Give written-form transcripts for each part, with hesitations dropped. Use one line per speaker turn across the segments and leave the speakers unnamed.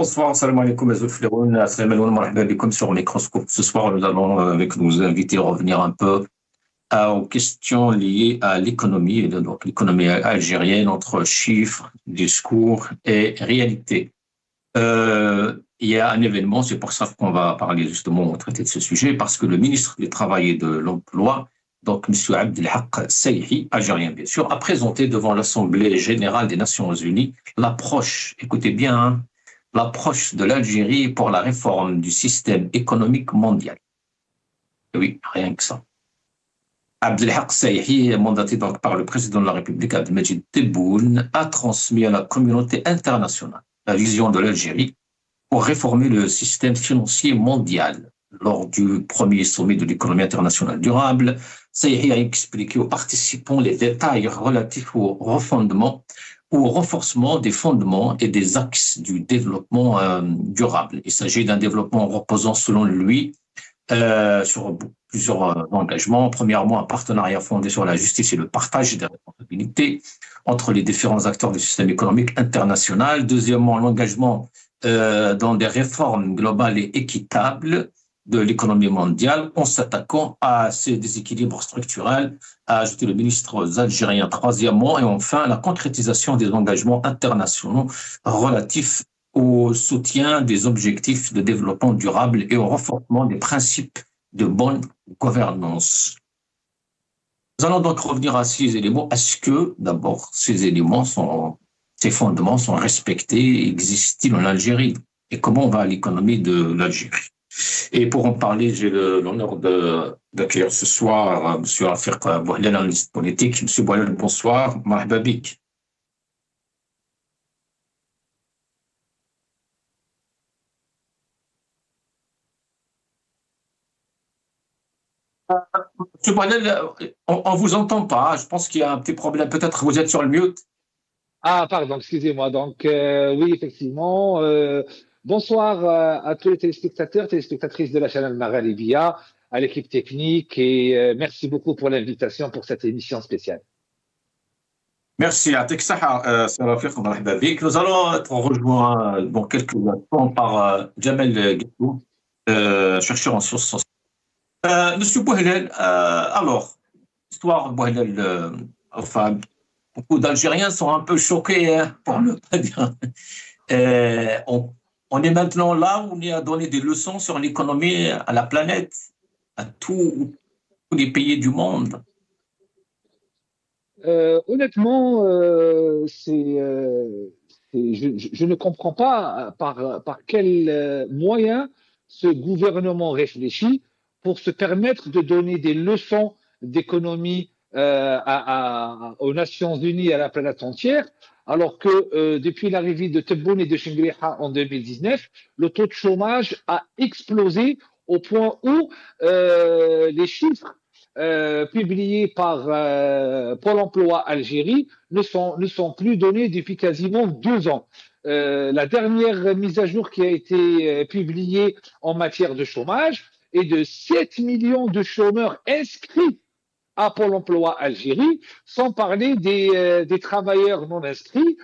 Bonsoir, salam alaikum, Azoul Fleroun, salam alaikum, marhaba bikoum sur Microscope. Ce soir, nous allons, avec nos invités, revenir un peu aux questions liées à l'économie, et donc l'économie algérienne, entre chiffres, discours et réalité. Il y a un événement, c'est pour ça qu'on va parler justement, traiter de ce sujet, parce que le ministre du Travail et de l'Emploi, donc M. Abdelhak Saïhi, algérien bien sûr, a présenté devant l'Assemblée générale des Nations Unies l'approche, écoutez bien, hein, l'approche de l'Algérie pour la réforme du système économique mondial. Oui, rien que ça. Abdelhak Saïhi, mandaté donc par le président de la République, Abdelmajid Tebboune, a transmis à la communauté internationale la vision de l'Algérie pour réformer le système financier mondial. Lors du premier sommet de l'économie internationale durable, Saïhi a expliqué aux participants les détails relatifs au refondement ou au renforcement des fondements et des axes du développement durable. Il s'agit d'un développement reposant, selon lui, sur plusieurs engagements. Premièrement, un partenariat fondé sur la justice et le partage des responsabilités entre les différents acteurs du système économique international. Deuxièmement, l'engagement dans des réformes globales et équitables de l'économie mondiale en s'attaquant à ces déséquilibres structurels, a ajouté le ministre algérien. Troisièmement, et enfin, la concrétisation des engagements internationaux relatifs au soutien des objectifs de développement durable et au renforcement des principes de bonne gouvernance. Nous allons donc revenir à ces éléments. Est-ce que, d'abord, ces fondements sont respectés, existent-ils en Algérie? Et comment va l'économie de l'Algérie? Et pour en parler, j'ai l'honneur d'accueillir ce soir M. Rafiq Bouhlel, analyste politique. M. Bouhlel, bonsoir. Marhaba bik. Monsieur Bouhlel, on ne vous entend pas. Je pense qu'il y a un petit problème. Peut-être vous êtes sur le mute.
Ah, pardon, excusez-moi. Donc, oui, effectivement. Bonsoir à tous les téléspectateurs, téléspectatrices de la chaîne Al-Maghribia, à l'équipe technique et merci beaucoup pour l'invitation pour cette émission spéciale.
Merci à Texaha, Rafiq, marhaba bik. Nous allons être rejoints dans quelques instants par Jamel Guettou, chercheur en sciences sociales. Monsieur Bouhlel, alors, histoire Bouhlel, enfin, beaucoup d'Algériens sont un peu choqués, hein, pour ne pas dire. On est maintenant là où on est à donner des leçons sur l'économie à la planète, à tous les pays du monde.
Honnêtement, je ne comprends pas par quel moyen ce gouvernement réfléchit pour se permettre de donner des leçons d'économie aux Nations Unies et à la planète entière, alors que depuis l'arrivée de Tebboune et de Chingriha en 2019, le taux de chômage a explosé au point où les chiffres publiés par Pôle emploi Algérie ne sont plus donnés depuis quasiment 2 ans. La dernière mise à jour qui a été publiée en matière de chômage est de 7 millions de chômeurs inscrits à Pôle emploi Algérie, sans parler des travailleurs non inscrits,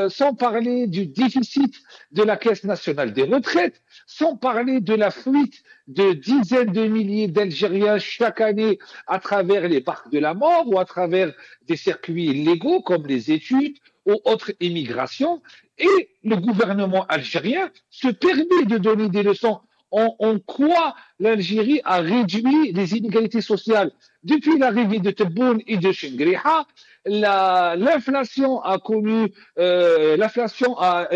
sans parler du déficit de la Caisse nationale des retraites, sans parler de la fuite de dizaines de milliers d'Algériens chaque année à travers les parcs de la mort ou à travers des circuits illégaux comme les études ou autres immigrations. Et le gouvernement algérien se permet de donner des leçons en quoi l'Algérie a réduit les inégalités sociales. Depuis l'arrivée de Tebboune et de Chingriha, l'inflation a connu l'inflation à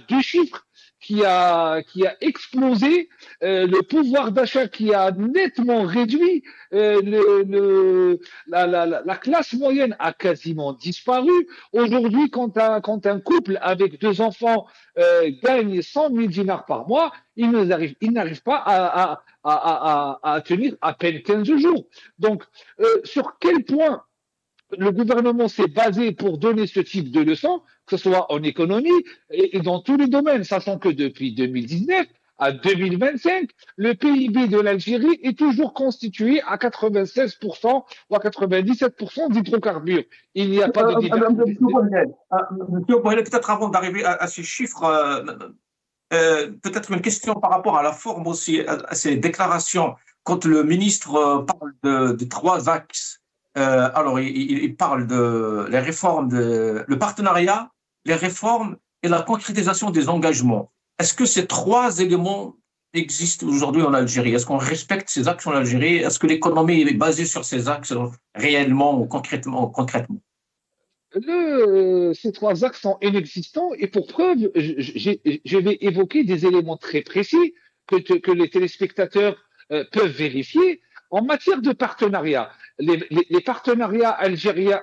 2 chiffres qui a explosé, le pouvoir d'achat qui a nettement réduit, la classe moyenne a quasiment disparu. Aujourd'hui, quand un couple avec 2 enfants gagne 100 000 dinars par mois, il n'arrive pas à tenir à peine 15 jours. Donc, sur quel point le gouvernement s'est basé pour donner ce type de leçons, que ce soit en économie et dans tous les domaines, sachant que depuis 2019 à 2025, le PIB de l'Algérie est toujours constitué à 96% ou à 97% d'hydrocarbures. Il n'y a pas de diversité.
Monsieur Boilet, peut-être avant d'arriver à ces chiffres, Peut-être une question par rapport à la forme aussi, à ces déclarations. Quand le ministre parle de trois axes, alors il parle de les réformes, le partenariat, les réformes et la concrétisation des engagements. Est-ce que ces trois éléments existent aujourd'hui en Algérie? Est-ce qu'on respecte ces axes en Algérie? Est-ce que l'économie est basée sur ces axes réellement ou concrètement?
Ces trois axes sont inexistants et pour preuve, je vais évoquer des éléments très précis que les téléspectateurs peuvent vérifier. En matière de partenariat, les partenariats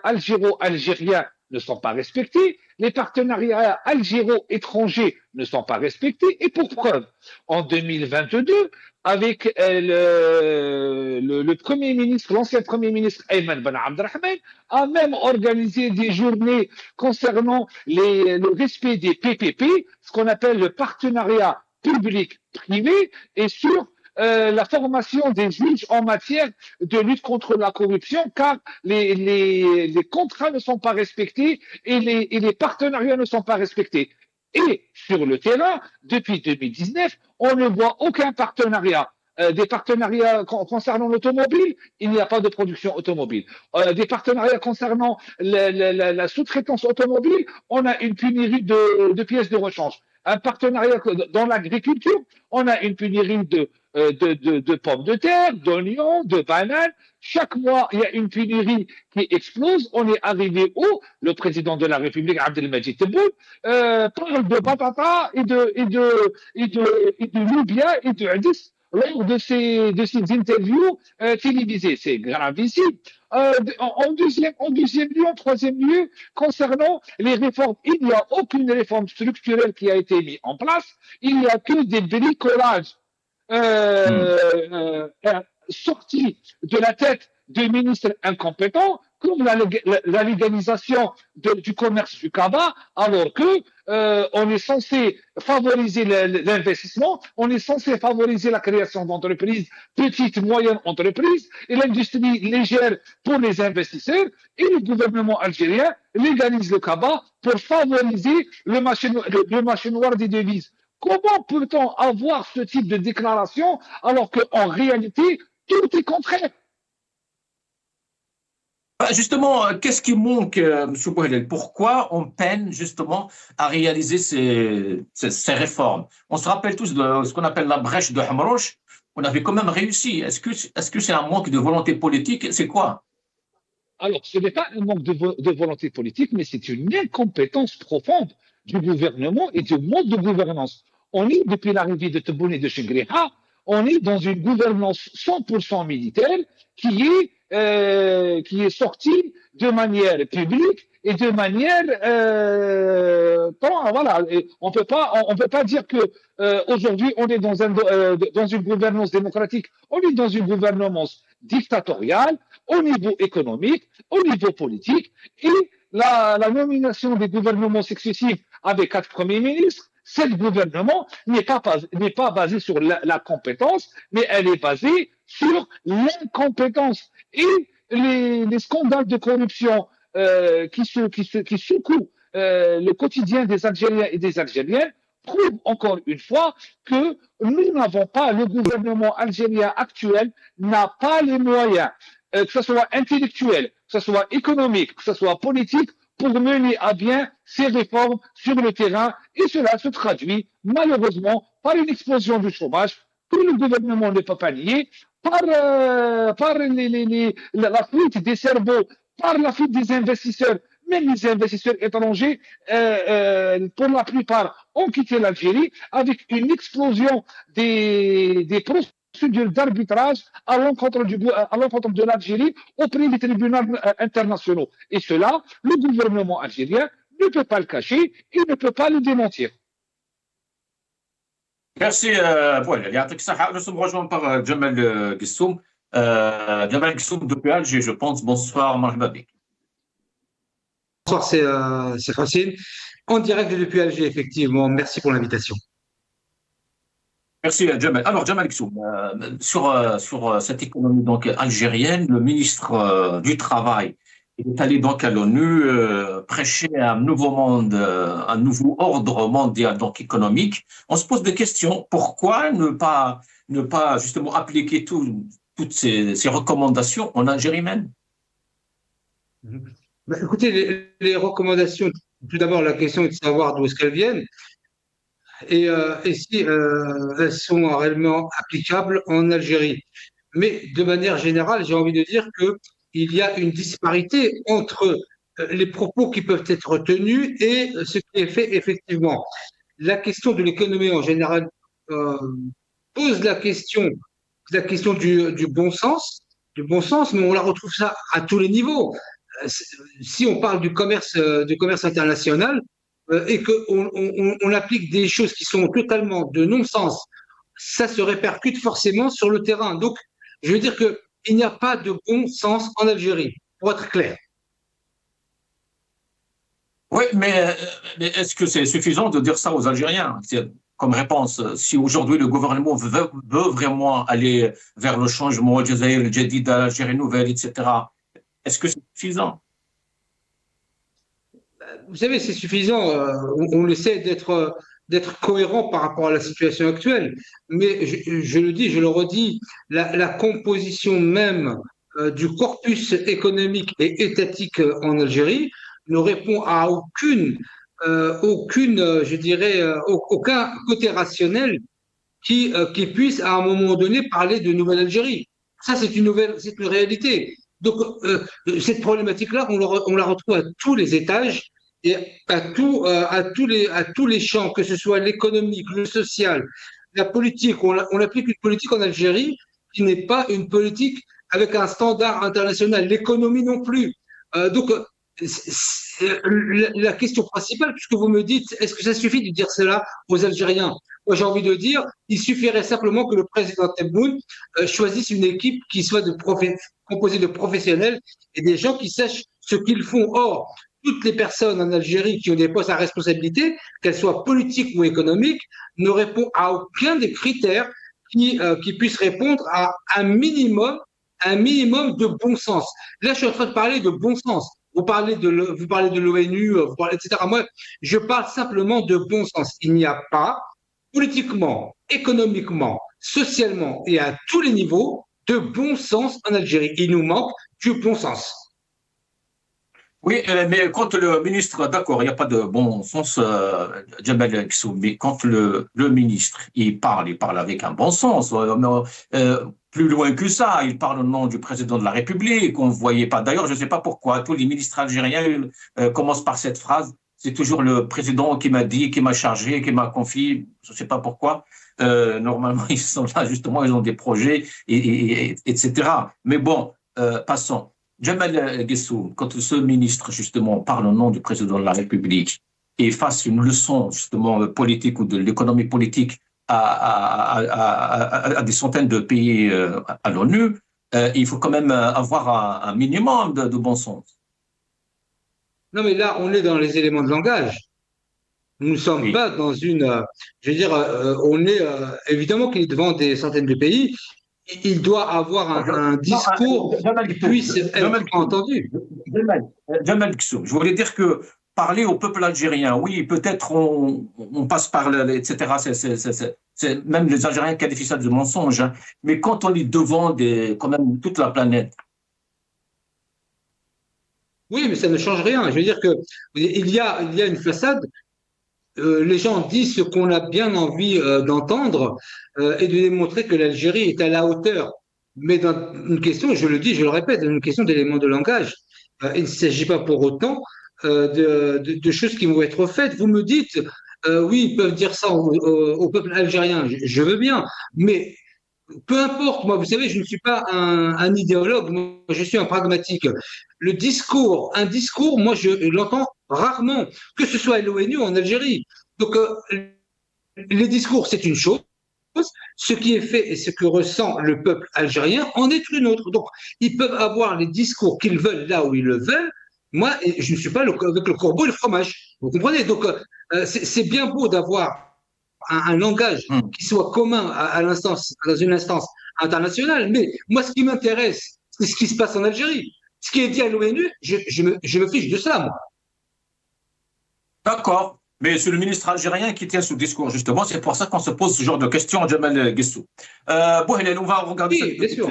algéro-algériens ne sont pas respectés, les partenariats algéro-étrangers ne sont pas respectés et pour preuve, en 2022, avec le Premier ministre, l'ancien Premier ministre Ayman Ben Abdelrahman, a même organisé des journées concernant le respect des PPP, ce qu'on appelle le partenariat public-privé, et sur la formation des juges en matière de lutte contre la corruption, car les contrats ne sont pas respectés et les partenariats ne sont pas respectés. Et sur le terrain, depuis 2019, on ne voit aucun partenariat. Des partenariats concernant l'automobile, il n'y a pas de production automobile. Des partenariats concernant la sous-traitance automobile, on a une pénurie de pièces de rechange. Un partenariat dans l'agriculture, on a une pénurie de pommes de terre, d'oignons, de bananes. Chaque mois, il y a une pénurie qui explose. On est arrivé où le président de la République, Abdelmajid Tebboune, parle de batata et de loubia et de hadith lors de ces interviews télévisées. C'est gravissime. En deuxième lieu, en troisième lieu, concernant les réformes, il n'y a aucune réforme structurelle qui a été mise en place. Il n'y a que des bricolages sortis de la tête de ministres incompétents, comme la légalisation du commerce du cabas, alors que on est censé favoriser l'investissement, on est censé favoriser la création d'entreprises, petites, moyennes entreprises, et l'industrie légère pour les investisseurs, et le gouvernement algérien légalise le cabas pour favoriser le marché noir des devises. Comment peut-on avoir ce type de déclaration alors qu'en réalité, tout est contraire?
Justement, qu'est-ce qui manque, M. Bouhelel? Pourquoi on peine justement à réaliser ces réformes? On se rappelle tous de ce qu'on appelle la brèche de Hamrouche. On avait quand même réussi. Est-ce que c'est un manque de volonté politique? C'est quoi?
Alors, ce n'est pas un manque de volonté politique, mais c'est une incompétence profonde du gouvernement et du mode de gouvernance. On est, depuis l'arrivée de Tebboune et de Chingriha, on est dans une gouvernance 100% militaire qui est sortie de manière publique et de manière voilà, on peut pas dire que aujourd'hui on est dans une gouvernance démocratique, on est dans une gouvernance dictatoriale au niveau économique, au niveau politique, et la nomination des gouvernements successifs avec 4 premiers ministres, ce gouvernement n'est pas basé sur la compétence, mais elle est basée sur l'incompétence. Et les scandales de corruption qui secouent le quotidien des Algériens et des Algériennes prouvent encore une fois que nous n'avons pas, le gouvernement algérien actuel n'a pas les moyens, que ce soit intellectuel, que ce soit économique, que ce soit politique, pour mener à bien ces réformes sur le terrain. Et cela se traduit malheureusement par une explosion du chômage que le gouvernement ne peut pas nier, par la fuite des cerveaux, par la fuite des investisseurs. Même les investisseurs étrangers, pour la plupart, ont quitté l'Algérie avec une explosion des procédures d'arbitrage à l'encontre de l'Algérie auprès des tribunaux internationaux. Et cela, le gouvernement algérien ne peut pas le cacher, il ne peut pas le démentir.
Merci, voilà. Nous sommes rejoints par Jamal Gissoum. Jamal Gissoum depuis Alger, je pense. Bonsoir, marhaba bik.
Bonsoir, c'est Francine. En direct depuis Alger, effectivement. Merci pour l'invitation.
Merci, Jamal. Alors, Jamal Gissoum, sur cette économie donc, algérienne, le ministre du Travail Il est allé donc à l'ONU prêcher un nouveau monde, un nouveau ordre mondial donc économique. On se pose des questions. Pourquoi ne pas justement appliquer toutes ces recommandations en Algérie même?
Ben, écoutez, les recommandations, tout d'abord, la question est de savoir d'où est-ce qu'elles viennent et si elles sont réellement applicables en Algérie. Mais de manière générale, j'ai envie de dire qu'il y a une disparité entre les propos qui peuvent être tenus et ce qui est fait effectivement. La question de l'économie en général euh, pose la question du bon sens, mais on la retrouve ça à tous les niveaux. Si on parle du commerce international et qu'on applique des choses qui sont totalement de non-sens, ça se répercute forcément sur le terrain. Donc, je veux dire qu'il n'y a pas de bon sens en Algérie, pour être clair.
Oui, mais est-ce que c'est suffisant de dire ça aux Algériens? Comme réponse, si aujourd'hui le gouvernement veut vraiment aller vers le changement, le Jazaïr, le Jadid, l'Algérie nouvelle, etc., est-ce que c'est suffisant?
Vous savez, c'est suffisant. On essaie d'être cohérent par rapport à la situation actuelle. Mais je le dis, je le redis, la composition même du corpus économique et étatique en Algérie ne répond à je dirais, aucun côté rationnel qui puisse à un moment donné parler de nouvelle Algérie. Ça, c'est une réalité. Donc, cette problématique-là, on la retrouve à tous les étages et à tous les champs, que ce soit l'économique, le social, la politique. On applique une politique en Algérie qui n'est pas une politique avec un standard international. L'économie non plus. Donc, la question principale, puisque vous me dites, est-ce que ça suffit de dire cela aux Algériens? Moi, j'ai envie de dire, il suffirait simplement que le président Tebboune choisisse une équipe qui soit composée de professionnels et des gens qui sachent ce qu'ils font. Or, toutes les personnes en Algérie qui ont des postes à responsabilité, qu'elles soient politiques ou économiques, ne répondent à aucun des critères qui puissent répondre à un minimum de bon sens. Là, je suis en train de parler de bon sens. Vous parlez de l'ONU, etc. Moi, je parle simplement de bon sens. Il n'y a pas, politiquement, économiquement, socialement et à tous les niveaux, de bon sens en Algérie. Il nous manque du bon sens.
Oui, mais quand le ministre, d'accord, il n'y a pas de bon sens, Djebel Kissou, mais quand le ministre, il parle avec un bon sens. Plus loin que ça, il parle au nom du président de la République. On ne voyait pas. D'ailleurs, je ne sais pas pourquoi, tous les ministres algériens commencent par cette phrase. C'est toujours le président qui m'a dit, qui m'a chargé, qui m'a confié. Je ne sais pas pourquoi. Normalement, ils sont là, justement, ils ont des projets, etc. Mais bon, passons. Jamal Guessou, quand ce ministre, justement, parle au nom du président de la République et fasse une leçon, justement, politique ou de l'économie politique à des centaines de pays à l'ONU, il faut quand même avoir un minimum de bon sens.
Non, mais là, on est dans les éléments de langage. Nous ne sommes
Oui.
pas dans je veux dire, on est évidemment qu'il est devant des centaines de pays. Il doit avoir un
Non,
discours
Jamal
qui
Guessou,
puisse être
Jamal Guessou,
entendu.
Jamal Guessou, je voulais dire que parler au peuple algérien, oui, peut-être on passe par etc. Même les Algériens qualifient ça de mensonge, hein, mais quand on est devant quand même toute la planète.
Oui, mais ça ne change rien. Je veux dire que il y a une façade. Les gens disent ce qu'on a bien envie d'entendre et de démontrer que l'Algérie est à la hauteur. Mais dans une question, je le dis, je le répète, une question d'éléments de langage. Il ne s'agit pas pour autant de choses qui vont être faites. Vous me dites, oui, ils peuvent dire ça au peuple algérien, je veux bien, mais peu importe, moi, vous savez, je ne suis pas un idéologue, moi, je suis un pragmatique. Un discours, moi, je l'entends rarement, que ce soit à l'ONU ou en Algérie. Donc, les discours, c'est une chose. Ce qui est fait et ce que ressent le peuple algérien en est une autre. Donc, ils peuvent avoir les discours qu'ils veulent là où ils le veulent. Moi, je ne suis pas avec le corbeau et le fromage. Vous comprenez? Donc, c'est bien beau d'avoir un langage
Hmm.
qui soit commun dans une instance internationale. Mais moi, ce qui m'intéresse, c'est ce qui se passe en Algérie. Ce qui est dit à l'ONU, je me fiche de ça, moi.
D'accord. Mais c'est le ministre algérien qui tient ce discours, justement. C'est pour ça qu'on se pose ce genre de questions, Jamal Guessou. Bouhelel, on va regarder
Oui,
cette
bien
petite.
sûr.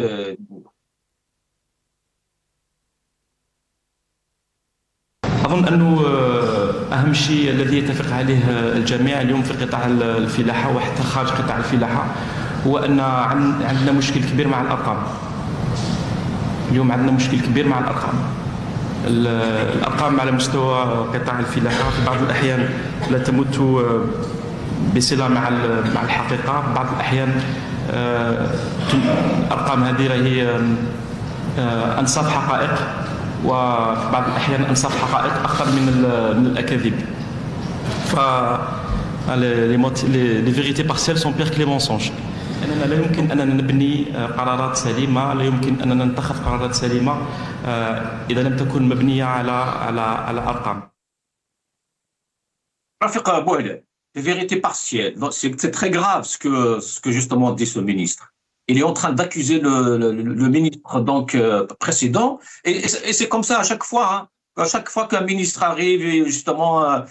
أظن أنه أهم شيء الذي يتفق عليه الجميع اليوم في قطاع الفلاحة وحتى خارج قطاع الفلاحة هو أن عندنا مشكل كبير مع الأرقام. اليوم عندنا مشكل كبير مع الأرقام. الأرقام على مستوى قطاع الفلاحة في بعض الأحيان لا تمت بصلة مع الحقيقة. بعض الأحيان الأرقام هذه هي أنصاف حقائق وفي بعض الأحيان أنصاف حقائق أكثر من الأكاذيب. les vérités partielles sont pires que les mensonges. أننا لا يمكن أننا نبني قرارات سليمة، لا يمكن أننا نتخذ قرارات سليمة إذا لم تكن مبنية على أرقام.
Rafik Bouhelel, les vérités partielles. C'est très grave ce que justement dit ce ministre. Il est en train d'accuser le ministre donc précédent, et c'est comme ça à chaque fois. Hein. À chaque fois qu'un ministre arrive, et justement,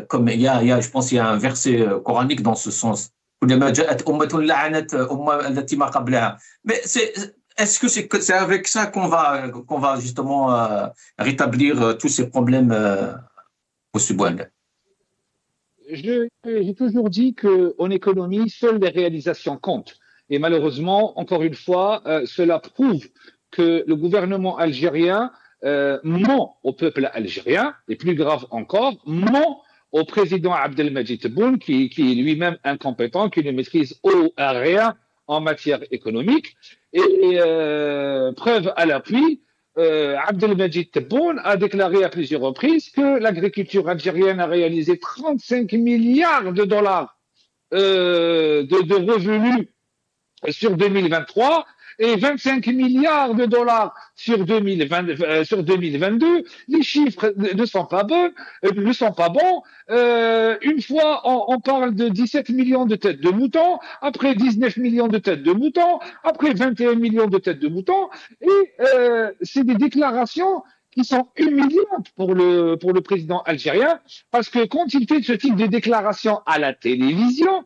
comme je pense qu'il y a un verset coranique dans ce sens. Mais est-ce que c'est avec ça qu'on va justement rétablir tous ces problèmes au Sud-Ouest?
J'ai toujours dit qu'en économie, seules les réalisations comptent. Et malheureusement, encore une fois, cela prouve que le gouvernement algérien ment au peuple algérien, et plus grave encore, ment au président Abdelmadjid Tebboune, qui est lui-même incompétent, qui ne maîtrise rien en matière économique. Et preuve à l'appui, Abdelmadjid Tebboune a déclaré à plusieurs reprises que l'agriculture algérienne a réalisé 35 milliards de dollars de revenus sur 2023 et 25 milliards de dollars sur 2022. Les chiffres ne sont pas bons. Une fois, on parle de 17 millions de têtes de moutons, après 19 millions de têtes de moutons, après 21 millions de têtes de moutons, et c'est des déclarations qui sont humiliantes pour le président algérien, parce que quand il fait ce type de déclaration à la télévision,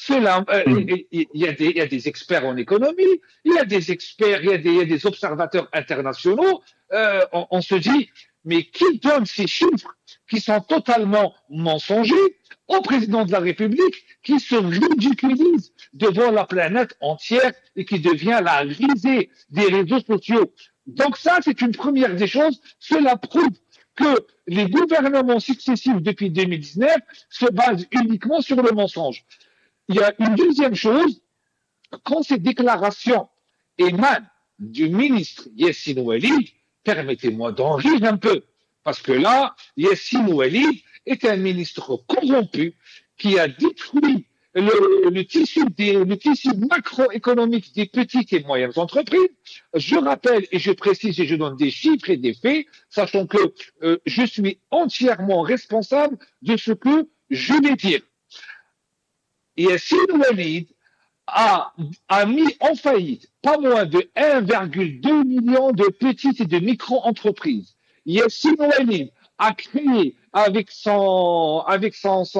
il y a des experts en économie, il y a des experts, il y a des observateurs internationaux. On se dit, mais qui donne ces chiffres qui sont totalement mensongers au président de la République, qui se ridiculise devant la planète entière et qui devient la risée des réseaux sociaux. Donc ça, c'est une première des choses. Cela prouve que les gouvernements successifs depuis 2019 se basent uniquement sur le mensonge. Il y a une deuxième chose, quand ces déclarations émanent du ministre Yassine Ouelid, permettez-moi d'en rire un peu, parce que là, Yassine Ouelid est un ministre corrompu qui a détruit le tissu macroéconomique des petites et moyennes entreprises. Je rappelle et je précise et je donne des chiffres et des faits, sachant que je suis entièrement responsable de ce que je vais dire. Yassine Ouelid a mis en faillite pas moins de 1,2 million de petites et de micro-entreprises. Yassine Ouelid a créé avec son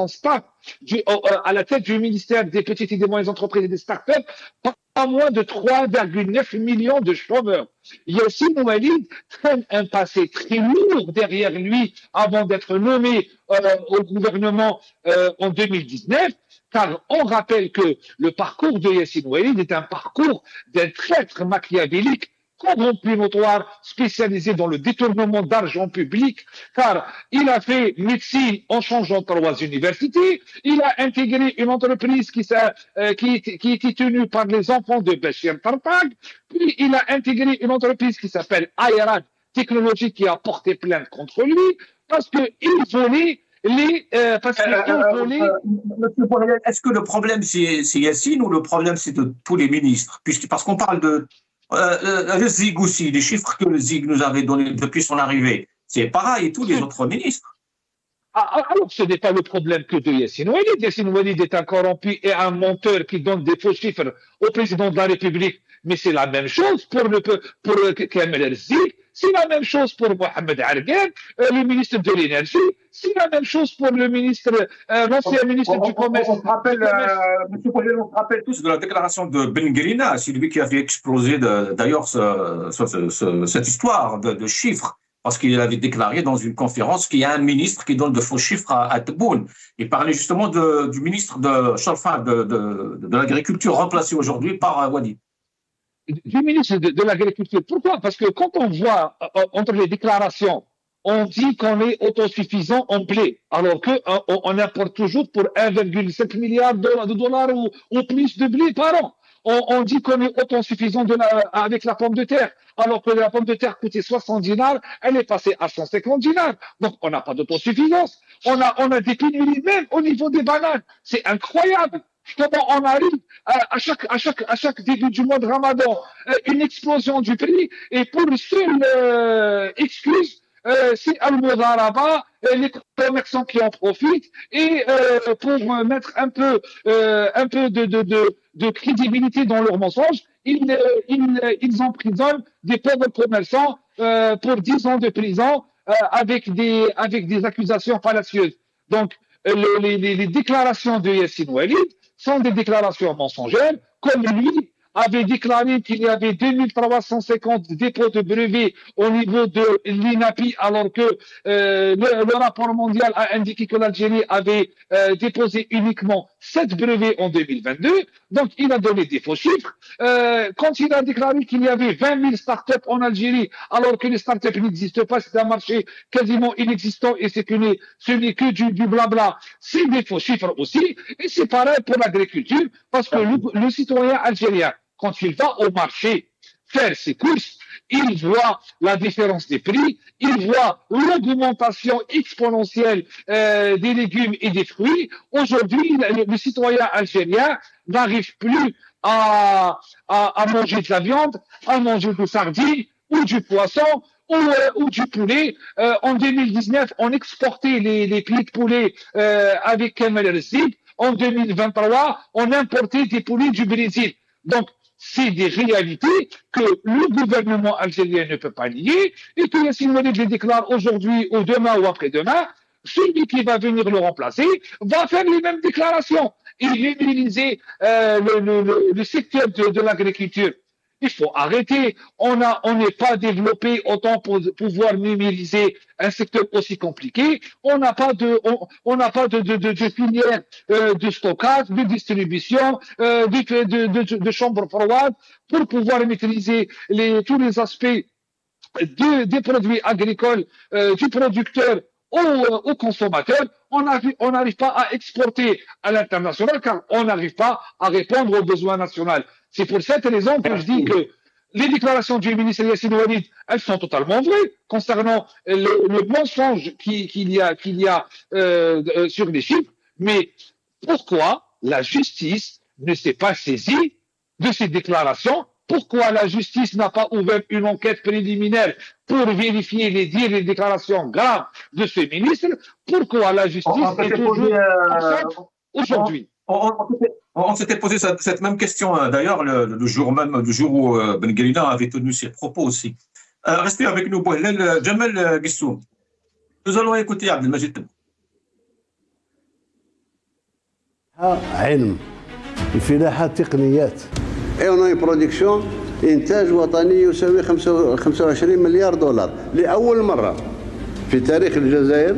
staff à la tête du ministère des petites et des moyennes entreprises et des startups pas moins de 3,9 millions de chômeurs. Yassine Ouelid traîne un passé très lourd derrière lui avant d'être nommé au gouvernement en 2019. Car on rappelle que le parcours de Yassine Ouelid est un parcours d'un traître machiavélique, corrompu notoire, spécialisé dans le détournement d'argent public, car il a fait médecine en changeant 3 universités, il a intégré une entreprise qui était tenue par les enfants de Bachir Tartag, puis il a intégré une entreprise qui s'appelle Ayarad Technologies qui a porté plainte contre lui, parce qu'il volait
Monsieur Borrell, est-ce que le problème c'est Yassine ou le problème c'est de tous les ministres? Parce qu'on parle de le ZIG aussi, les chiffres que le ZIG nous avait donnés depuis son arrivée, c'est pareil et tous les autres ministres.
Alors, ce n'est pas le problème que de Yassine Ouelid. Yassine Ouelid est un corrompu et un menteur qui donne des faux chiffres au président de la République mais c'est la même chose pour Kamel El-Zik, c'est la même chose pour Mohamed Argan, le ministre de l'énergie, c'est la même chose pour le ministre, l'ancien ministre du commerce.
On se rappelle, Monsieur Poirier, on se rappelle tous de la déclaration de Ben Guerina, celui qui a fait exploser d'ailleurs cette histoire de chiffres, parce qu'il avait déclaré dans une conférence qu'il y a un ministre qui donne de faux chiffres à Tebboune. Il parlait justement du ministre de l'Agriculture remplacé aujourd'hui par Wadi.
Du ministre de l'Agriculture. Pourquoi? Parce que quand on voit entre les déclarations, on dit qu'on est autosuffisant en blé, alors qu'on importe toujours pour 1,7 milliard de dollars ou plus de blé par an. On dit qu'on est autosuffisant avec la pomme de terre, alors que la pomme de terre coûtait 60 dinars, elle est passée à 150 dinars. Donc, on n'a pas d'autosuffisance. On a des pénuries même au niveau des bananes. C'est incroyable. Comment on arrive à chaque début du mois de Ramadan, une explosion du prix, et pour une seule excuse, c'est Al-Mudharaba, les commerçants qui en profitent, et pour mettre un peu de crédibilité dans leurs mensonges, ils emprisonnent des pauvres commerçants pour 10 ans de prison avec des accusations fallacieuses. Donc, les déclarations de Yassine Ouelid sont des déclarations mensongères, comme lui avait déclaré qu'il y avait 2350 dépôts de brevets au niveau de l'INAPI, alors que le rapport mondial a indiqué que l'Algérie avait déposé uniquement 7 brevets en 2022. Donc, il a donné des faux chiffres. Quand il a déclaré qu'il y avait 20 000 startups en Algérie, alors que les startups n'existent pas, c'est un marché quasiment inexistant et ce n'est que du blabla, c'est des faux chiffres aussi. Et c'est pareil pour l'agriculture, parce que le citoyen algérien, quand il va au marché faire ses courses, il voit la différence des prix, il voit l'augmentation exponentielle des légumes et des fruits. Aujourd'hui, le citoyen algérien n'arrive plus à manger de la viande, à manger des sardines ou du poisson ou du poulet. En 2019, on exportait les pieds de poulet avec Kamel El-Zik. En 2023, on importait des poulets du Brésil. Donc, c'est des réalités que le gouvernement algérien ne peut pas nier et que Yassine Ouelid les déclare aujourd'hui ou demain ou après-demain. Celui qui va venir le remplacer va faire les mêmes déclarations et humilier le secteur de l'agriculture. Il faut arrêter. On n'est pas développé autant pour pouvoir numériser un secteur aussi compliqué. On n'a pas de filière de stockage, de distribution, de chambres froides pour pouvoir maîtriser tous les aspects des produits agricoles, du producteur aux consommateurs. On n'arrive pas à exporter à l'international car on n'arrive pas à répondre aux besoins nationaux. C'est pour cette raison que je dis que les déclarations du ministre Yassine Ouelid, elles sont totalement vraies concernant le mensonge qu'il y a sur les chiffres. Mais pourquoi la justice ne s'est pas saisie de ces déclarations? Pourquoi la justice n'a pas ouvert une enquête préliminaire pour vérifier les dires et les déclarations graves de ce ministre? Pourquoi la justice est toujours absente aujourd'hui?
On s'était posé cette même question d'ailleurs le jour où Ben Guerina avait tenu ses propos aussi. Restez avec nous, Jamel Guissou. Nous allons écouter Abdelmajid Tebboune.
علم الفلاحة تقنيات ايونوي برودكسيون انتاج وطني يساوي 25 مليار دولار لاول مره في تاريخ الجزائر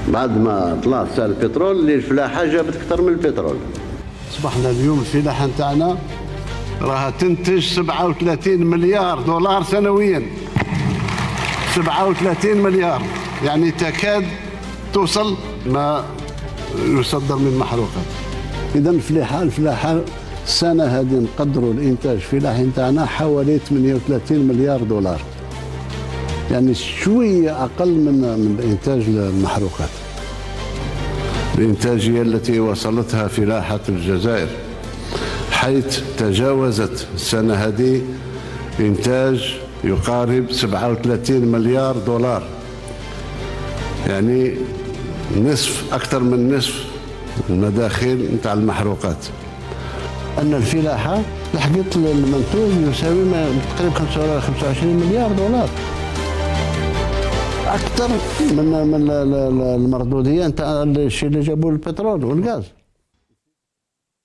بعد ما طلع سعر البترول اللي الفلاحه جابت اكثر من البترول. اصبحنا اليوم الفلاحه نتاعنا راها تنتج 37 مليار دولار سنويا. 37 مليار يعني تكاد توصل ما يصدر من محروقات. اذا الفلاحه السنه هذه نقدروا الانتاج الفلاحي نتاعنا حوالي 38 مليار دولار. يعني شويه اقل من انتاج المحروقات. الانتاجيه التي وصلتها فلاحه الجزائر حيث تجاوزت السنه هذه انتاج يقارب 37 مليار دولار. يعني نصف اكثر من نصف المداخل نتاع المحروقات. أن الفلاحة لحقت المنتوج يساوي تقريبا 25 مليار دولار، اكثر من المردوديه نتاع الشيء اللي جابوا البترول والغاز.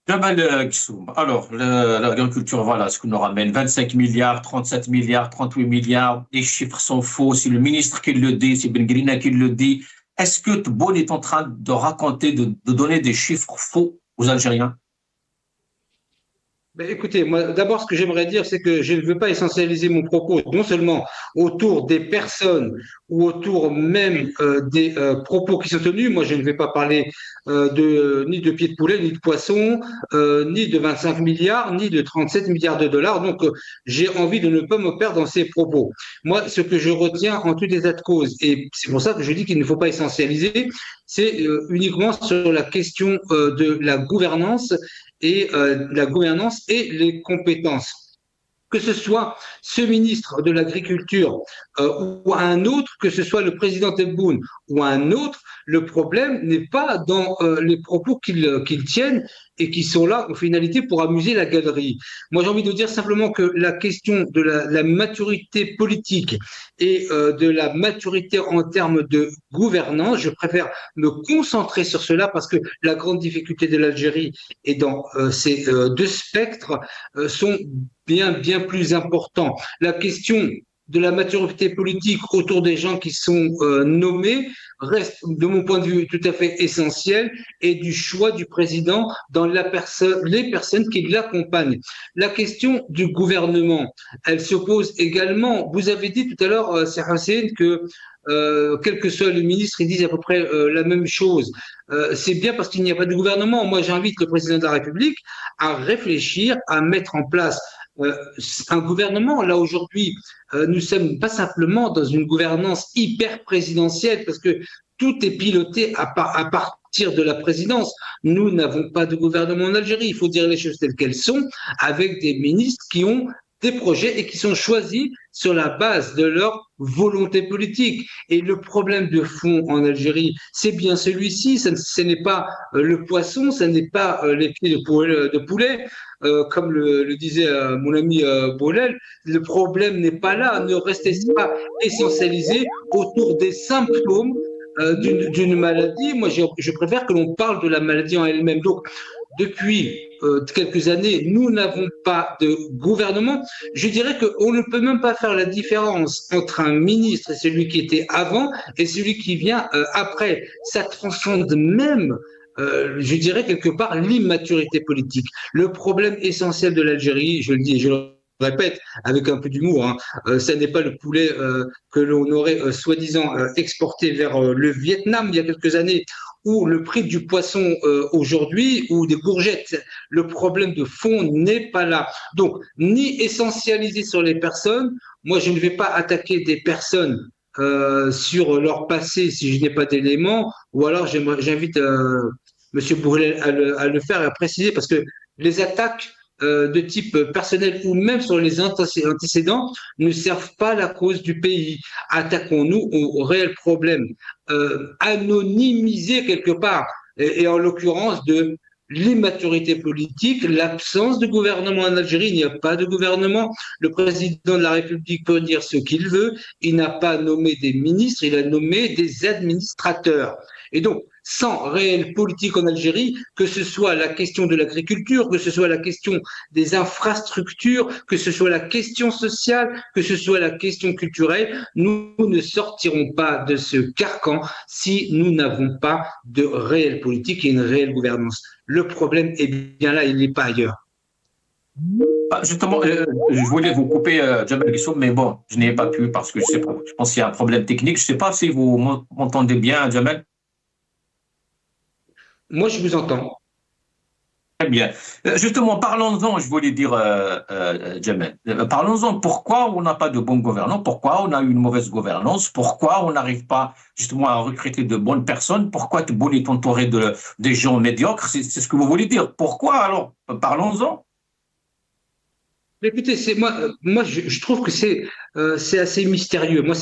Jamal Kissoum, alors l'agriculture, voilà ce qu'on nous ramène, 25 milliards, 37 milliards, 38 milliards, les chiffres sont faux, c'est le ministre qui le dit, c'est Ben Grina qui le dit. Est-ce que Tebboune est en train de raconter, de donner des chiffres faux aux Algériens?
Ben, écoutez, moi, d'abord, ce que j'aimerais dire, c'est que je ne veux pas essentialiser mon propos, non seulement autour des personnes ou autour même des propos qui sont tenus. Moi, je ne vais pas parler ni de pieds de poulet, ni de poisson, ni de 25 milliards, ni de 37 milliards de dollars. Donc, j'ai envie de ne pas me perdre dans ces propos. Moi, ce que je retiens en tout état de cause, et c'est pour ça que je dis qu'il ne faut pas essentialiser, c'est uniquement sur la question de la gouvernance et les compétences. Que ce soit ce ministre de l'Agriculture ou un autre, que ce soit le président Tebboune ou un autre, le problème n'est pas dans les propos qu'ils tiennent et qui sont là en finalité pour amuser la galerie. Moi, j'ai envie de dire simplement que la question de la maturité politique et de la maturité en termes de gouvernance, je préfère me concentrer sur cela parce que la grande difficulté de l'Algérie est dans ces deux spectres sont bien plus importants. La question de la maturité politique autour des gens qui sont nommés reste, de mon point de vue, tout à fait essentiel, et du choix du président dans les personnes qui l'accompagnent. La question du gouvernement, elle se pose également. Vous avez dit tout à l'heure, Serh Hussein, que quel que soit le ministre, ils disent à peu près la même chose. C'est bien parce qu'il n'y a pas de gouvernement. Moi, j'invite le président de la République à réfléchir, à mettre en place un gouvernement. Là, aujourd'hui, nous sommes pas simplement dans une gouvernance hyper présidentielle parce que tout est piloté à partir de la présidence. Nous n'avons pas de gouvernement en Algérie. Il faut dire les choses telles qu'elles sont, avec des ministres qui ont des projets et qui sont choisis sur la base de leur volonté politique. Et le problème de fond en Algérie, c'est bien celui-ci. Ce n'est pas le poisson, ce n'est pas les pieds de poulet. Comme le disait mon ami Bollel, le problème n'est pas là. Ne restez pas essentialisés autour des symptômes d'une maladie. Moi, je préfère que l'on parle de la maladie en elle-même. Donc, depuis quelques années, nous n'avons pas de gouvernement. Je dirais qu'on ne peut même pas faire la différence entre un ministre, celui qui était avant, et celui qui vient après. Ça transcende même je dirais quelque part l'immaturité politique. Le problème essentiel de l'Algérie, je le dis et je le répète avec un peu d'humour, hein, ça n'est pas le poulet que l'on aurait soi-disant exporté vers le Vietnam il y a quelques années, ou le prix du poisson aujourd'hui, ou des courgettes. Le problème de fond n'est pas là. Donc, ni essentialiser sur les personnes. Moi, je ne vais pas attaquer des personnes sur leur passé si je n'ai pas d'éléments, ou alors j'invite Monsieur Bourrel à le faire et à préciser, parce que les attaques de type personnel ou même sur les antécédents ne servent pas la cause du pays. Attaquons-nous au réel problème, anonymiser quelque part, et en l'occurrence de l'immaturité politique, l'absence de gouvernement en Algérie. Il n'y a pas de gouvernement. Le président de la République peut dire ce qu'il veut. Il n'a pas nommé des ministres, il a nommé des administrateurs. Et donc, sans réelle politique en Algérie, que ce soit la question de l'agriculture, que ce soit la question des infrastructures, que ce soit la question sociale, que ce soit la question culturelle, nous ne sortirons pas de ce carcan si nous n'avons pas de réelle politique et une réelle gouvernance. Le problème est bien là, il n'est pas ailleurs.
Justement, je voulais vous couper, Jamal Kissoum, mais bon, je n'ai pas pu parce que je pense qu'il y a un problème technique. Je ne sais pas si vous m'entendez bien, Jamal.
Moi, je vous entends.
Très bien. Justement, parlons-en, je voulais dire, Jamal, parlons-en, pourquoi on n'a pas de bons gouvernants, pourquoi on a une mauvaise gouvernance, pourquoi on n'arrive pas justement à recruter de bonnes personnes, pourquoi Tebboune est entouré des gens médiocres, c'est ce que vous voulez dire. Pourquoi alors? Parlons-en.
Écoutez, moi je trouve que c'est assez mystérieux. Moi,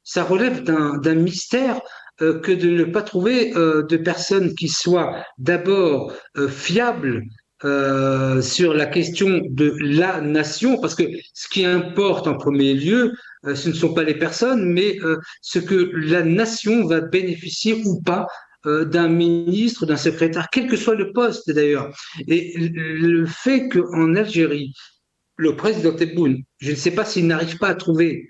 ça relève d'un mystère que de ne pas trouver de personnes qui soient d'abord fiables, sur la question de la nation, parce que ce qui importe en premier lieu, ce ne sont pas les personnes, mais ce que la nation va bénéficier ou pas d'un ministre, d'un secrétaire, quel que soit le poste d'ailleurs. Et le fait qu'en Algérie, le président Tebboune, je ne sais pas s'il n'arrive pas à trouver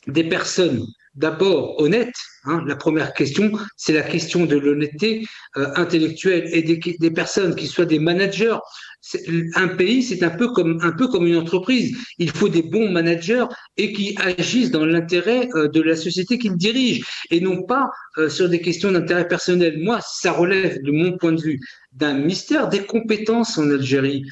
des personnes d'abord honnêtes. Hein, la première question, c'est la question de l'honnêteté intellectuelle et des personnes qui soient des managers. Un pays, c'est un peu comme une entreprise. Il faut des bons managers et qui agissent dans l'intérêt de la société qu'ils dirigent et non pas sur des questions d'intérêt personnel. Moi, ça relève de mon point de vue d'un mystère des compétences en Algérie.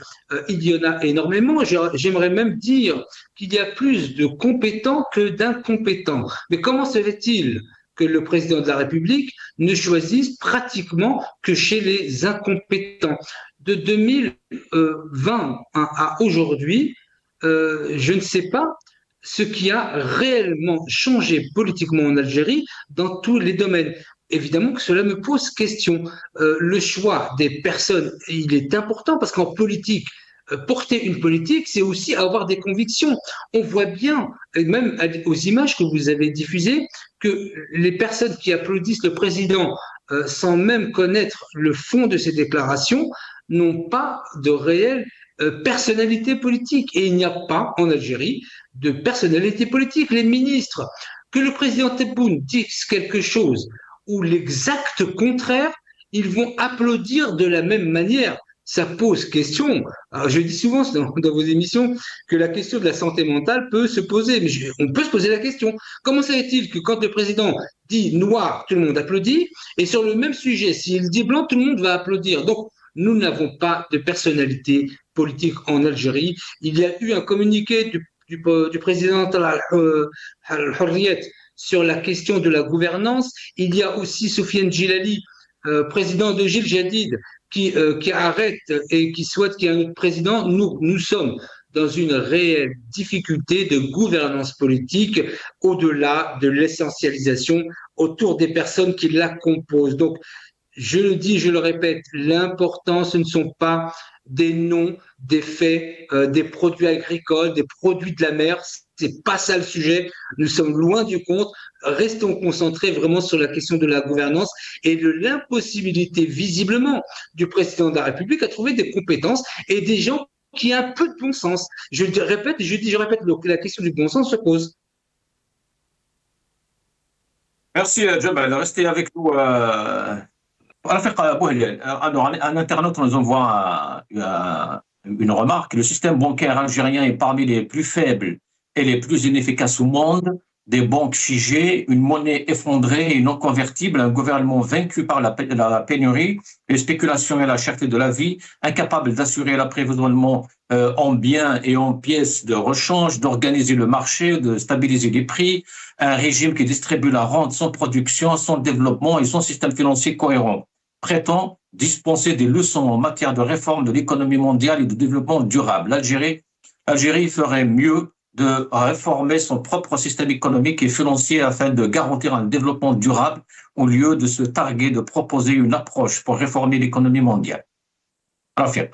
Il y en a énormément. J'aimerais même dire qu'il y a plus de compétents que d'incompétents. Mais comment se fait-il que le président de la République ne choisisse pratiquement que chez les incompétents? De 2020 à aujourd'hui, je ne sais pas ce qui a réellement changé politiquement en Algérie dans tous les domaines. Évidemment que cela me pose question. Le choix des personnes, il est important parce qu'en politique, porter une politique, c'est aussi avoir des convictions. On voit bien, et même aux images que vous avez diffusées, que les personnes qui applaudissent le président sans même connaître le fond de ses déclarations n'ont pas de réelle personnalité politique. Et il n'y a pas en Algérie de personnalité politique. Les ministres, que le président Tebboune dise quelque chose ou l'exact contraire, ils vont applaudir de la même manière. Ça pose question. Alors, je dis souvent dans vos émissions que la question de la santé mentale peut se poser, mais on peut se poser la question. Comment se fait-il que quand le président dit noir, tout le monde applaudit, et sur le même sujet, s'il dit blanc, tout le monde va applaudir? Donc, nous n'avons pas de personnalité politique en Algérie. Il y a eu un communiqué du président Al-Hurriyet sur la question de la gouvernance. Il y a aussi Soufiane Djilali, président de Gil Jadid, qui arrête et qui souhaite qu'il y ait un autre président. Nous sommes dans une réelle difficulté de gouvernance politique au-delà de l'essentialisation autour des personnes qui la composent. Donc, je le dis, je le répète, l'important, ce ne sont pas des noms, des faits, des produits agricoles, des produits de la mer. C'est pas ça le sujet. Nous sommes loin du compte. Restons concentrés vraiment sur la question de la gouvernance et de l'impossibilité, visiblement, du président de la République à trouver des compétences et des gens qui ont un peu de bon sens. Je répète, donc la question du bon sens se pose.
Merci, Jabal. Restez avec nous. Un internaute nous envoie une remarque. Le système bancaire algérien est parmi les plus faibles et les plus inefficaces au monde. Des banques figées, une monnaie effondrée et non convertible, un gouvernement vaincu par la pénurie, les spéculations et la cherté de la vie, incapable d'assurer l'approvisionnement en biens et en pièces de rechange, d'organiser le marché, de stabiliser les prix, un régime qui distribue la rente sans production, sans développement et sans système financier cohérent, prétend dispenser des leçons en matière de réforme de l'économie mondiale et de développement durable. L'Algérie ferait mieux de réformer son propre système économique et financier afin de garantir un développement durable au lieu de se targuer de proposer une approche pour réformer l'économie mondiale. Rafik.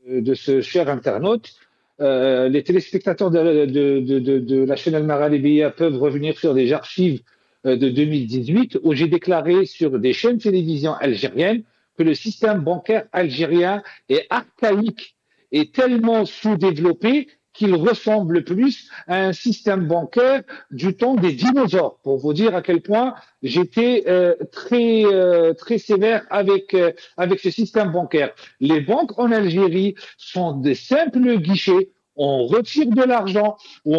De ce cher internaute, les téléspectateurs de la chaîne Al-Maghalibiya peuvent revenir sur des archives de 2018 où j'ai déclaré sur des chaînes de télévision algériennes que le système bancaire algérien est archaïque et tellement sous-développé qu'il ressemble plus à un système bancaire du temps des dinosaures, pour vous dire à quel point j'étais très sévère avec ce système bancaire. Les banques en Algérie sont des simples guichets. On retire de l'argent ou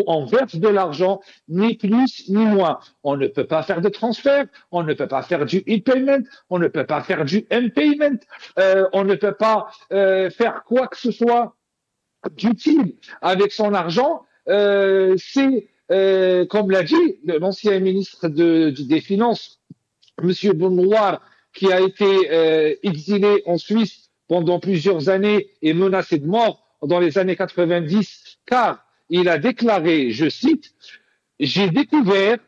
on verse de l'argent, ni plus ni moins. On ne peut pas faire de transfert, on ne peut pas faire du e-payment, on ne peut pas faire du m-payment, on ne peut pas faire quoi que ce soit d'utile avec son argent. C'est, comme l'a dit l'ancien ministre des Finances, M. Bounouar, qui a été exilé en Suisse pendant plusieurs années et menacé de mort dans les années 90, car il a déclaré, je cite, « J'ai découvert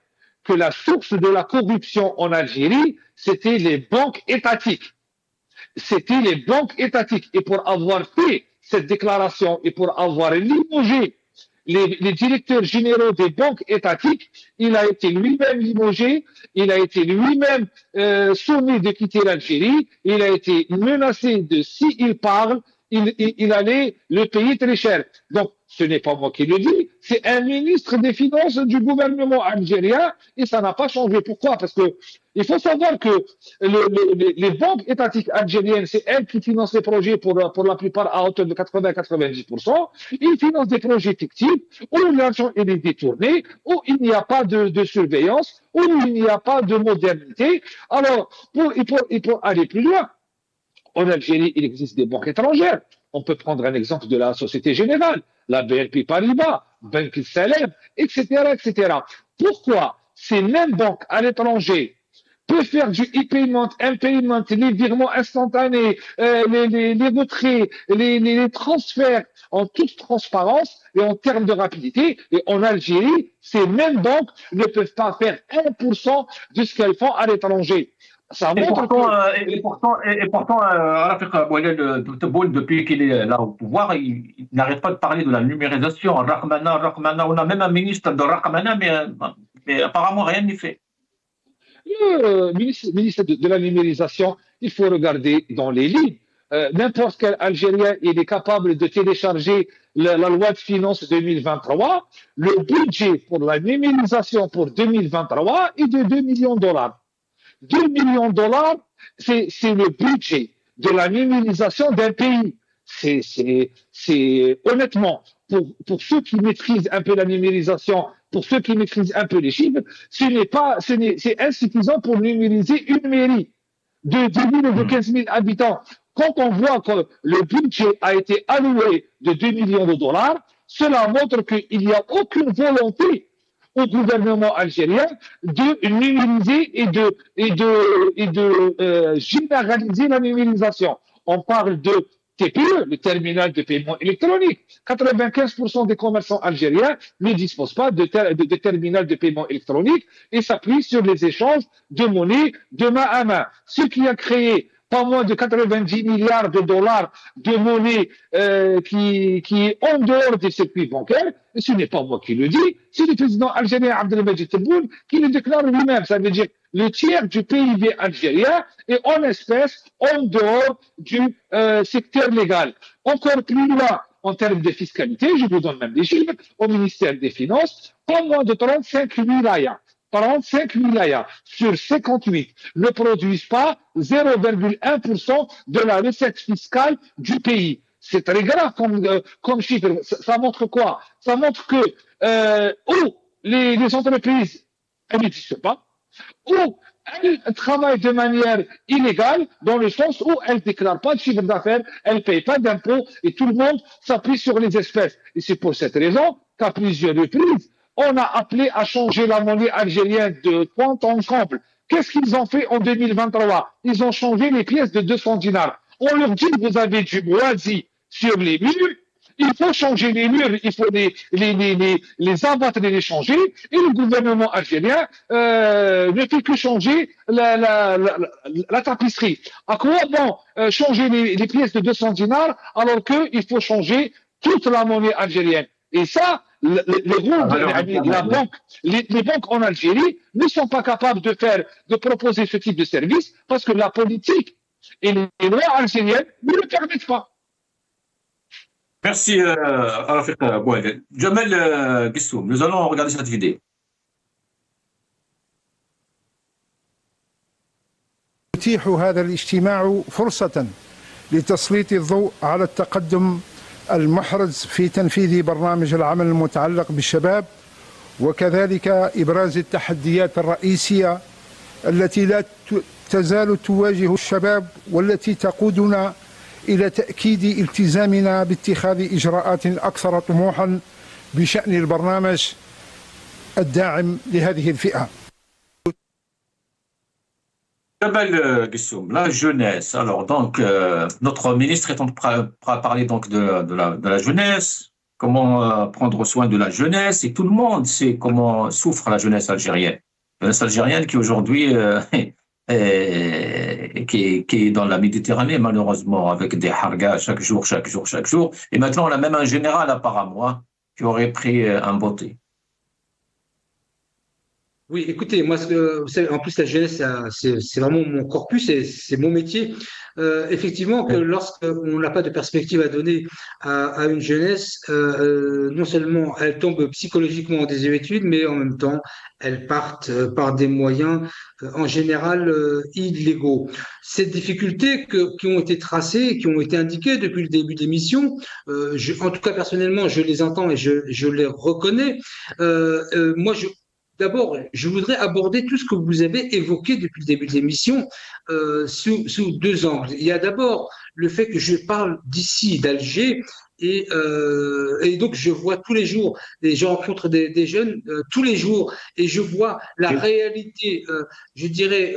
que la source de la corruption en Algérie, c'était les banques étatiques. » c'était les banques étatiques. Et pour avoir fait cette déclaration et pour avoir limogé les directeurs généraux des banques étatiques, il a été lui-même limogé, il a été lui-même sommé de quitter l'Algérie, il a été menacé de s'il parle, il allait le payer très cher. Donc, ce n'est pas moi qui le dis, c'est un ministre des Finances du gouvernement algérien et ça n'a pas changé. Pourquoi? Parce que il faut savoir que les banques étatiques algériennes, c'est elles qui financent les projets pour la plupart à hauteur de 80-90%. Ils financent des projets fictifs où l'argent est détourné, où il n'y a pas de surveillance, où il n'y a pas de modernité. Alors, pour aller plus loin, en Algérie, il existe des banques étrangères. On peut prendre un exemple de la Société Générale, la BNP Paribas, Banque Salem, etc., etc. Pourquoi ces mêmes banques à l'étranger peuvent faire du e-payment, impayment, les virements instantanés, les retraits, les transferts en toute transparence et en termes de rapidité. Et en Algérie, ces mêmes banques ne peuvent pas faire 1% de ce qu'elles font à l'étranger. Ça montre
Rafik Boudel, depuis qu'il est là au pouvoir, il n'arrête pas de parler de la numérisation. Rahmana, on a même un ministre de Rahmana, mais apparemment rien n'est fait.
Le ministre de la numérisation, il faut regarder dans les lignes. N'importe quel Algérien, il est capable de télécharger la loi de finances 2023. Le budget pour la numérisation pour 2023 est de 2 millions de dollars. 2 millions de dollars, c'est le budget de la numérisation d'un pays. C'est honnêtement, pour ceux qui maîtrisent un peu la numérisation, pour ceux qui maîtrisent un peu les chiffres, c'est insuffisant pour numériser une mairie de 10 000 ou de 15 000 habitants. Quand on voit que le budget a été alloué de 2 millions de dollars, cela montre qu'il n'y a aucune volonté au gouvernement algérien de numériser et de généraliser la numérisation. On parle de TPE, le terminal de paiement électronique. 95% des commerçants algériens ne disposent pas de terminal de paiement électronique et s'appuient sur les échanges de monnaie de main à main. Ce qui a créé pas moins de 90 milliards de dollars de monnaie qui est en dehors des circuits bancaires. Et ce n'est pas moi qui le dis, c'est le président algérien Abdelmadjid Tebboune qui le déclare lui-même. Ça veut dire le tiers du PIB algérien est en espèces en dehors du secteur légal. Encore plus loin, en termes de fiscalité, je vous donne même des chiffres, au ministère des Finances, pas moins de 35 wilayas. 45 wilayas sur 58 ne produisent pas 0,1% de la recette fiscale du pays. C'est très grave comme chiffre. Ça montre quoi? Ça montre que ou les entreprises, elles n'existent pas, ou elles travaillent de manière illégale, dans le sens où elles ne déclarent pas de chiffre d'affaires, elles ne payent pas d'impôts, et tout le monde s'appuie sur les espèces. Et c'est pour cette raison qu'à plusieurs reprises, on a appelé à changer la monnaie algérienne de compte en comble. Qu'est-ce qu'ils ont fait en 2023? Ils ont changé les pièces de 200 dinars. On leur dit, vous avez du moisi sur les murs, il faut changer les murs, il faut les abattre et les changer. Et le gouvernement algérien ne fait que changer la tapisserie. À quoi bon changer les pièces de 200 dinars alors qu'il faut changer toute la monnaie algérienne? Et ça, les banques en Algérie ne sont pas capables de proposer ce type de service parce que la politique et les lois algériennes ne le permettent pas.
Merci Rafik Boudel. Jamel Gissoum, nous allons regarder cette vidéo.
يتيح هذا الاجتماع فرصة لتسليط الضوء على التقدم المحرز في تنفيذ برنامج العمل المتعلق بالشباب، وكذلك إبراز التحديات الرئيسية التي لا تزال تواجه الشباب والتي تقودنا إلى تأكيد التزامنا باتخاذ إجراءات أكثر طموحا بشأن البرنامج الداعم لهذه الفئة.
La jeunesse. Alors, donc, notre ministre est en train de parler donc de la jeunesse, comment prendre soin de la jeunesse, et tout le monde sait comment souffre la jeunesse algérienne. La jeunesse algérienne qui aujourd'hui qui est dans la Méditerranée, malheureusement, avec des hargas chaque jour, chaque jour, chaque jour. Et maintenant, on a même un général, apparemment, hein, qui aurait pris un botté.
Oui, écoutez, moi, vous savez, en plus, la jeunesse, c'est vraiment mon corpus, c'est mon métier. Effectivement, que lorsqu'on n'a pas de perspective à donner à une jeunesse, non seulement elle tombe psychologiquement en désuétude, mais en même temps, elles partent par des moyens, en général, illégaux. Ces difficultés qui ont été tracées, qui ont été indiquées depuis le début de l'émission, en tout cas, personnellement, je les entends et je les reconnais. Moi, d'abord, je voudrais aborder tout ce que vous avez évoqué depuis le début de l'émission sous deux angles. Il y a d'abord le fait que je parle d'ici, d'Alger, et donc je vois tous les jours, je rencontre des jeunes tous les jours, et je vois la réalité, je dirais,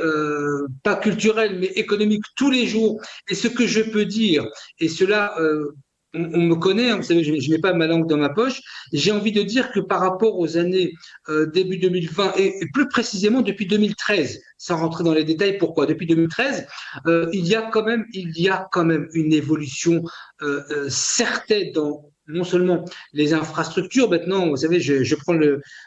pas culturelle, mais économique tous les jours. Et ce que je peux dire, et cela on me connaît, hein, vous savez, je n'ai pas ma langue dans ma poche. J'ai envie de dire que par rapport aux années début 2020 et plus précisément depuis 2013, sans rentrer dans les détails, pourquoi? Depuis 2013, il y a quand même une évolution certaine dans non seulement les infrastructures. Maintenant, vous savez, je prends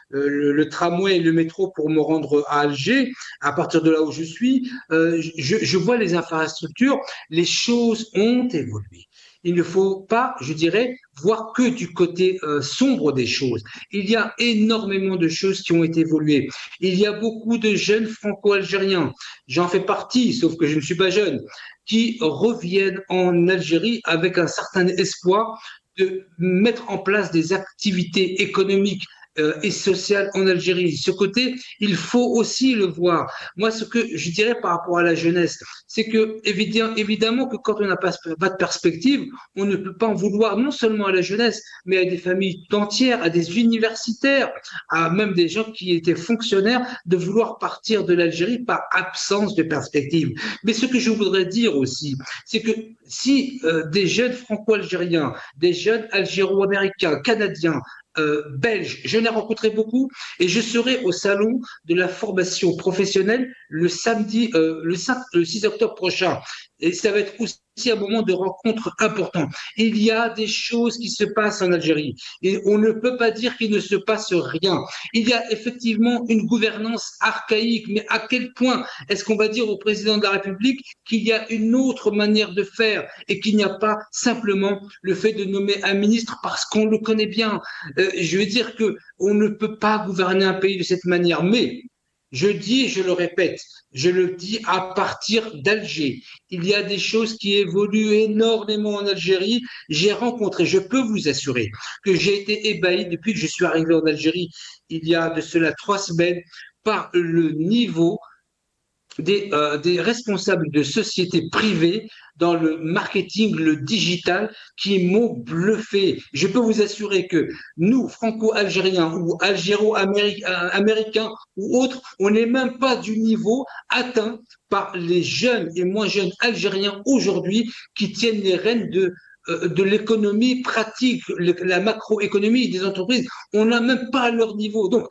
le tramway et le métro pour me rendre à Alger, à partir de là où je suis. Je vois les infrastructures, les choses ont évolué. Il ne faut pas, je dirais, voir que du côté sombre des choses. Il y a énormément de choses qui ont évolué. Il y a beaucoup de jeunes franco-algériens, j'en fais partie, sauf que je ne suis pas jeune, qui reviennent en Algérie avec un certain espoir de mettre en place des activités économiques et sociales en Algérie. Ce côté, il faut aussi le voir. Moi, ce que je dirais par rapport à la jeunesse, c'est que évidemment que quand on n'a pas de perspective, on ne peut pas en vouloir non seulement à la jeunesse, mais à des familles entières, à des universitaires, à même des gens qui étaient fonctionnaires, de vouloir partir de l'Algérie par absence de perspective. Mais ce que je voudrais dire aussi, c'est que si des jeunes franco-algériens, des jeunes algéro-américains, canadiens, belges, je n'ai rencontré beaucoup, et je serai au salon de la formation professionnelle le samedi, le 6 octobre prochain. Et ça va être aussi un moment de rencontre important. Il y a des choses qui se passent en Algérie et on ne peut pas dire qu'il ne se passe rien. Il y a effectivement une gouvernance archaïque, mais à quel point est-ce qu'on va dire au président de la République qu'il y a une autre manière de faire et qu'il n'y a pas simplement le fait de nommer un ministre parce qu'on le connaît bien. Je veux dire qu'on ne peut pas gouverner un pays de cette manière, mais je dis et je le répète, je le dis à partir d'Alger. Il y a des choses qui évoluent énormément en Algérie. J'ai rencontré, je peux vous assurer que j'ai été ébahi depuis que je suis arrivé en Algérie il y a de cela 3 semaines par le niveau des responsables de sociétés privées dans le marketing, le digital, qui m'ont bluffé. Je peux vous assurer que nous, franco-algériens ou algéro-américains ou autres, on n'est même pas du niveau atteint par les jeunes et moins jeunes algériens aujourd'hui qui tiennent les rênes de l'économie pratique, la macroéconomie des entreprises. On n'a même pas leur niveau. Donc,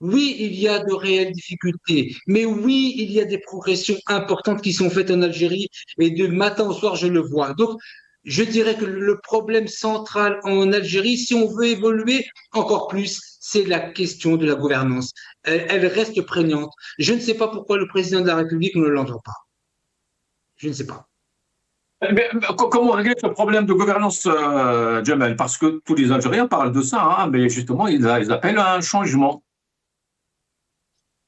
oui, il y a de réelles difficultés, mais oui, il y a des progressions importantes qui sont faites en Algérie et de matin au soir, je le vois. Donc, je dirais que le problème central en Algérie, si on veut évoluer encore plus, c'est la question de la gouvernance. Elle reste prégnante. Je ne sais pas pourquoi le président de la République ne l'entend pas. Je ne sais pas.
Mais comment régler ce problème de gouvernance, Jamel? Parce que tous les Algériens parlent de ça, hein, mais justement, ils appellent à un changement.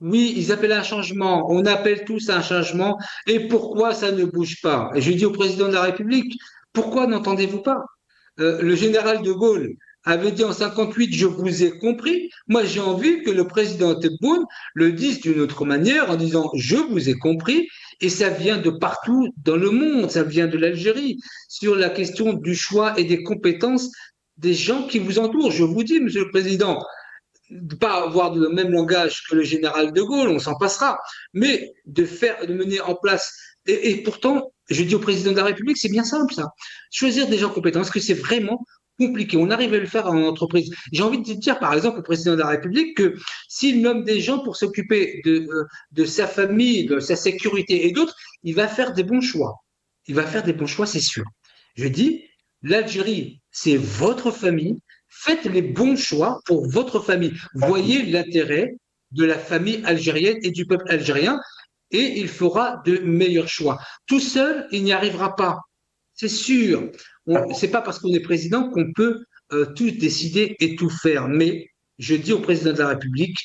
Oui, ils appellent un changement. On appelle tous à un changement. Et pourquoi ça ne bouge pas? Et je dis au président de la République, pourquoi n'entendez-vous pas? Le général de Gaulle avait dit en 58, je vous ai compris. Moi, j'ai envie que le président Tebboune le dise d'une autre manière en disant, je vous ai compris. Et ça vient de partout dans le monde. Ça vient de l'Algérie sur la question du choix et des compétences des gens qui vous entourent. Je vous dis, Monsieur le Président, de ne pas avoir le même langage que le général de Gaulle, on s'en passera, mais de mener en place, et pourtant, je dis au président de la République, c'est bien simple ça, choisir des gens compétents, parce que c'est vraiment compliqué. On arrive à le faire en entreprise. J'ai envie de dire, par exemple, au président de la République que s'il nomme des gens pour s'occuper de sa famille, de sa sécurité et d'autres, il va faire des bons choix. Il va faire des bons choix, c'est sûr. Je dis, l'Algérie, c'est votre famille. Faites les bons choix pour votre famille. Voyez l'intérêt de la famille algérienne et du peuple algérien et il fera de meilleurs choix. Tout seul, il n'y arrivera pas. C'est sûr. C'est pas parce qu'on est président qu'on peut tout décider et tout faire. Mais je dis au président de la République,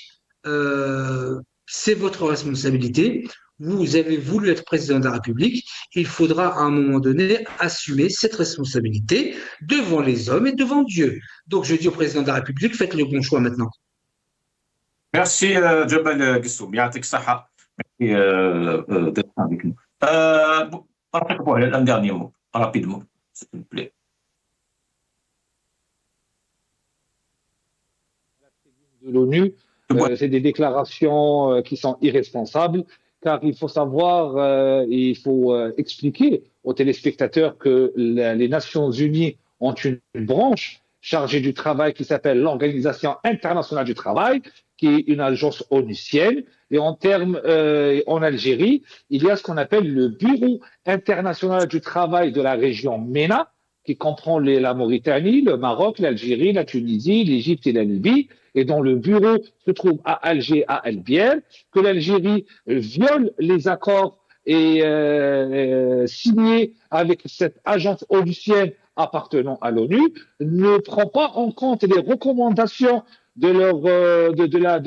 c'est votre responsabilité. Vous avez voulu être président de la République. Il faudra à un moment donné assumer cette responsabilité devant les hommes et devant Dieu. Donc je dis au président de la République, faites le bon choix maintenant.
Merci Jamal Gissoum, يعطيك الصحة. D'être avec nous. Un dernier mot, rapidement, s'il vous plaît.
De l'ONU, c'est des déclarations qui sont irresponsables, car il faut savoir, il faut expliquer aux téléspectateurs que les Nations Unies ont une branche chargée du travail qui s'appelle l'Organisation internationale du travail, qui est une agence onusienne. Et en termes, en Algérie, il y a ce qu'on appelle le Bureau international du travail de la région MENA, qui comprend la Mauritanie, le Maroc, l'Algérie, la Tunisie, l'Égypte et la Libye, et dont le bureau se trouve à Alger, à El Biel, que l'Algérie viole les accords signés avec cette agence onusienne appartenant à l'ONU, ne prend pas en compte les recommandations de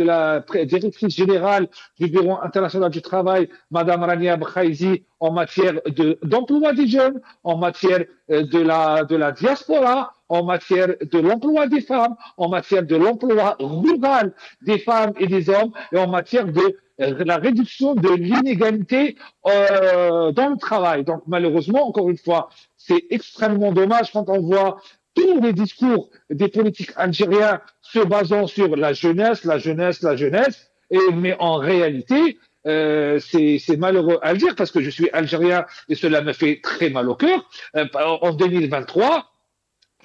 la directrice générale du Bureau international du travail, Madame Rania Bkhaïzi, en matière d'emploi des jeunes, en matière de la diaspora, en matière de l'emploi des femmes, en matière de l'emploi rural des femmes et des hommes, et en matière de la réduction de l'inégalité dans le travail. Donc malheureusement, encore une fois, c'est extrêmement dommage quand on voit tous les discours des politiques algériens se basant sur la jeunesse, mais en réalité, c'est malheureux à le dire parce que je suis algérien et cela me fait très mal au cœur. En 2023,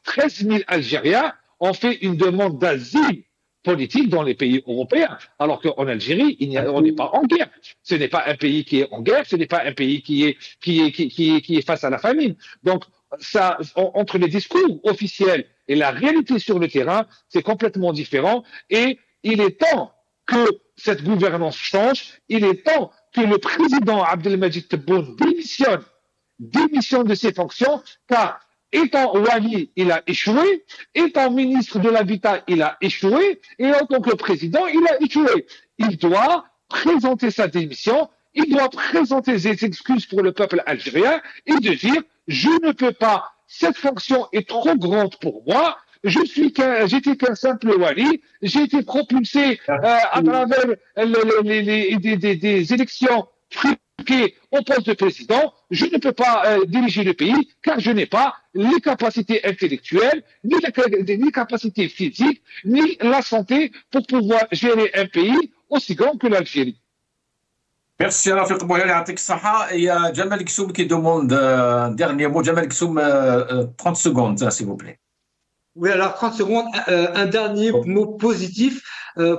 13 000 Algériens ont fait une demande d'asile politique dans les pays européens, alors qu'en Algérie, on n'est pas en guerre. Ce n'est pas un pays qui est en guerre, ce n'est pas un pays qui est face à la famine. Donc, ça, entre les discours officiels et la réalité sur le terrain, c'est complètement différent. Et il est temps que cette gouvernance change. Il est temps que le président Abdelmadjid Tebboune démissionne de ses fonctions, car étant Wali, il a échoué, étant ministre de l'Habitat, il a échoué, et en tant que président, il a échoué. Il doit présenter sa démission, il doit présenter ses excuses pour le peuple algérien et de dire je ne peux pas, cette fonction est trop grande pour moi, j'étais qu'un simple Wali, j'ai été propulsé à travers des élections truquées au poste de président, je ne peux pas diriger le pays car je n'ai pas les capacités intellectuelles, ni les capacités physiques, ni la santé pour pouvoir gérer un pays aussi grand que l'Algérie.
Merci Rafik Bouhel, يعطيك الصحة. Il y a Jamal Gissoum qui demande un dernier mot. Jamal Gissoum, 30 secondes, s'il vous plaît.
Oui, alors 30 secondes, un dernier mot positif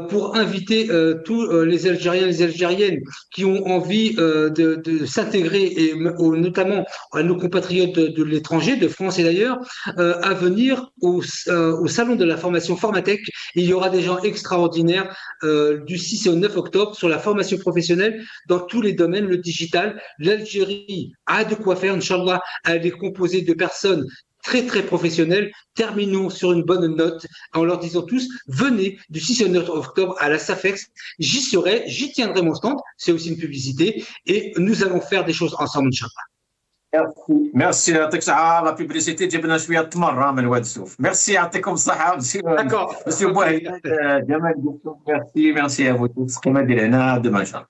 pour inviter tous les Algériens et les Algériennes qui ont envie de s'intégrer, et notamment à nos compatriotes de l'étranger, de France et d'ailleurs, à venir au salon de la formation Formatec. Il y aura des gens extraordinaires du 6 au 9 octobre sur la formation professionnelle dans tous les domaines, le digital. L'Algérie a de quoi faire, Inch'Allah, elle est composée de personnes très très professionnels. Terminons sur une bonne note en leur disant tous, venez du 6 au 9 octobre à la SAFEX, j'y serai, j'y tiendrai mon stand, c'est aussi une publicité, et nous allons faire des choses ensemble, Inch'Allah.
Merci يعطيك الصحة. La publicité جبنا شوية تمر من واد السوف. Merci يعطيكم الصحة.
D'accord.
Monsieur Bouhel, Jamal Gissoum, merci à vous tous. Demain, Inch'Allah.